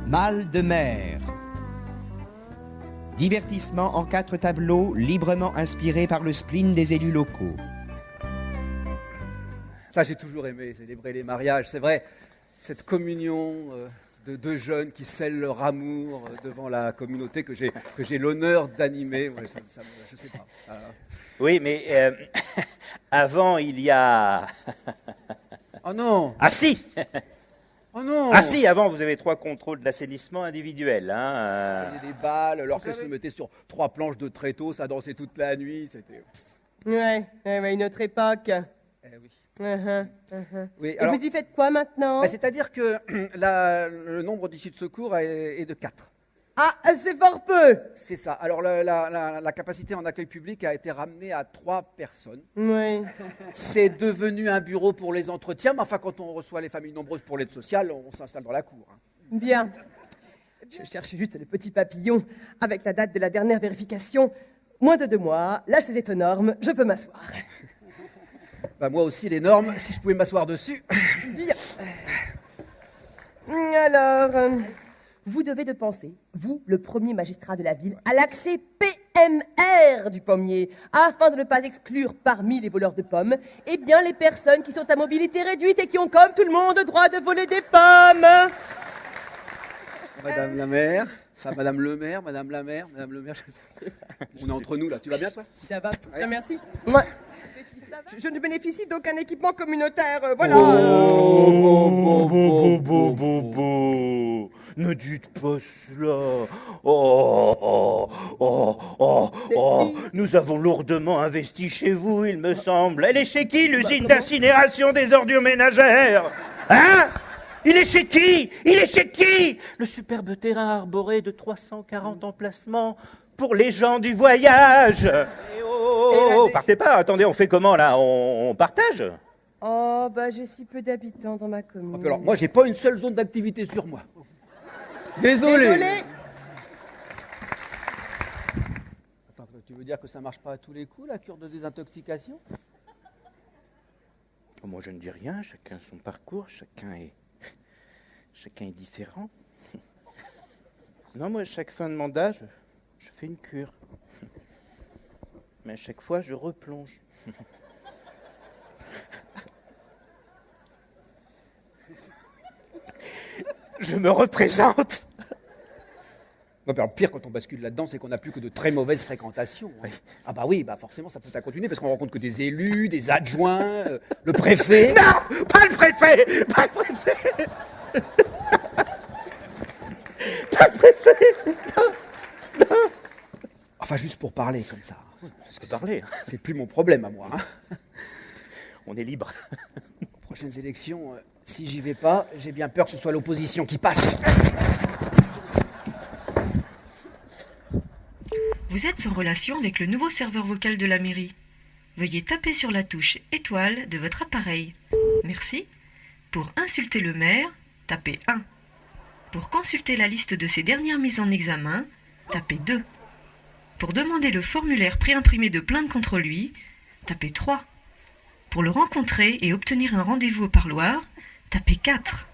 Mal de mer. Divertissement en 4 tableaux, librement inspiré par le spleen des élus locaux. Ça, j'ai toujours aimé célébrer les mariages. C'est vrai, cette communion de deux jeunes qui scellent leur amour devant la communauté que j'ai l'honneur d'animer. Ouais, je sais pas. Oui, mais avant, il y a... Oh non! Ah si! Oh non! Ah si, avant, vous avez 3 contrôles d'assainissement individuels. Hein, Il y avait des balles, l'orchestre se mettait sur 3 planches de tréteau, ça dansait toute la nuit. C'était... Ouais, une autre époque. Eh oui. Oui, alors, et vous y faites quoi maintenant? c'est-à-dire que le nombre d'issues de secours est de 4. Ah, c'est fort peu. C'est ça. Alors la capacité en accueil public a été ramenée à 3 personnes. Oui. C'est devenu un bureau pour les entretiens, mais enfin quand on reçoit les familles nombreuses pour l'aide sociale, on s'installe dans la cour. Bien. Je cherche juste le petit papillon avec la date de la dernière vérification. Moins de 2 mois, l'âge c'est aux normes, je peux m'asseoir. Bah, moi aussi les normes, si je pouvais m'asseoir dessus. Bien. Alors, vous devez de penser, vous, le premier magistrat de la ville, à l'accès PMR du pommier, afin de ne pas exclure parmi les voleurs de pommes, eh bien, les personnes qui sont à mobilité réduite et qui ont, comme tout le monde, droit de voler des pommes. Madame la maire, ça, Madame le maire, Madame la maire, je sais pas. On est entre nous là, tu vas bien toi? Ça va, Ouais. merci. Ouais. Je ne bénéficie d'aucun équipement communautaire, voilà. Ne dites pas cela. Nous avons lourdement investi chez vous, il me semble. Elle est chez qui, l'usine d'incinération des ordures ménagères? Hein? Il est chez qui? Il est chez qui? Le superbe terrain arboré de 340 emplacements pour les gens du voyage. Partez pas, attendez, on fait comment là? On partage? Oh, bah j'ai si peu d'habitants dans ma commune. Alors moi j'ai pas une seule zone d'activité sur moi. Désolé. Attends, tu veux dire que ça marche pas à tous les coups, la cure de désintoxication? Moi je ne dis rien, chacun son parcours, chacun est différent. Non, moi chaque fin de mandat, je fais une cure. Mais à chaque fois, je replonge. Je me représente. Ouais, alors, pire quand on bascule là-dedans, c'est qu'on n'a plus que de très mauvaises fréquentations. Hein. Ah bah oui, bah forcément ça peut continuer parce qu'on rencontre que des élus, des adjoints, le préfet. Non, pas le préfet, pas le préfet. Pas le préfet. Non. Enfin juste pour parler comme ça. Parce que parler, c'est plus mon problème à moi. Hein. On est libre. Aux prochaines élections, si j'y vais pas, j'ai bien peur que ce soit l'opposition qui passe. Vous êtes en relation avec le nouveau serveur vocal de la mairie. Veuillez taper sur la touche étoile de votre appareil. Merci. Pour insulter le maire, tapez 1. Pour consulter la liste de ses dernières mises en examen, tapez 2. Pour demander le formulaire préimprimé de plainte contre lui, tapez 3. Pour le rencontrer et obtenir un rendez-vous au parloir, tapez 4.